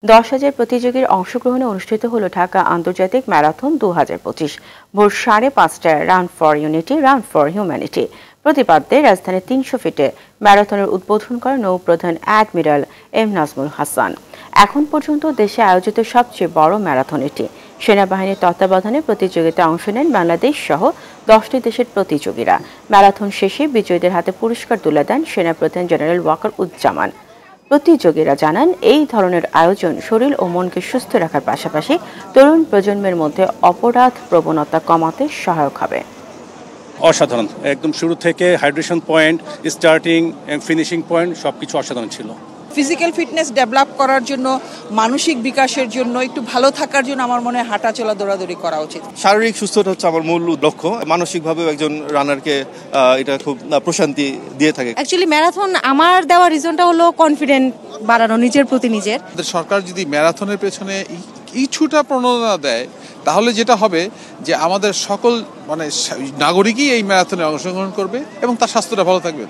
10,000 প্রতিযোগীর অংশগ্রহণে অনুষ্ঠিত হল ঢাকা আন্তর্জাতিক ম্যারাথন 2025। ভোর 5:30টায় run for unity, run for humanity প্রতিপাদ্যে রাজধানীর 300 ফিটে ম্যারাথনের উদ্বোধন করেন নৌপ্রধান অ্যাডমিরাল এম নাজমুল হাসান। এখন পর্যন্ত দেশে আয়োজিত সবচেয়ে বড় ম্যারাথন এটি। সেনাবাহিনীর তত্ত্বাবধানে প্রতিযোগিতায় অংশ নেন বাংলাদেশ সহ 10টি দেশের প্রতিযোগীরা। ম্যারাথন শেষে বিজয়ীদের হাতে পুরস্কার তুলে দেন সেনাপ্রধান জেনারেল ওয়াকার উজ্জামান। প্রতিযোগীরা জানান, এই ধরনের আয়োজন শরীর ও মনকে সুস্থ রাখার পাশাপাশি তরুণ প্রজন্মের মধ্যে অপরাধ প্রবণতা কমাতে সহায়ক হবে। অসাধারণ, একদম শুরু থেকে হাইড্রেশন পয়েন্ট, স্টার্টিং এবং ফিনিশিং পয়েন্ট সবকিছু অসাধারণ ছিল। ফিজিক্যাল ফিটনেস ডেভেলপ করার জন্য, মানসিক বিকাশের জন্য, একটু ভালো থাকার জন্য আমার মনে হয় হাঁটা চলা দৌড়াদৌড়ি করা উচিত। শারীরিক সুস্থতা হচ্ছে আমার মূল লক্ষ্য। মানসিকভাবেও একজন রানারকে এটা খুব প্রশান্তি দিয়ে থাকে। অ্যাকচুয়ালি ম্যারাথন আমার দেওয়ার রিজনটা হলো কনফিডেন্ট বাড়ানো নিজের প্রতি নিজের। সরকার যদি ম্যারাথনের পেছনে কিছুটা প্রণোদনা দেয় তাহলে যেটা হবে যে আমাদের সকল নাগরিকই এই ম্যারাথনে অংশগ্রহণ করবে এবং তার স্বাস্থ্যটা ভালো থাকবে।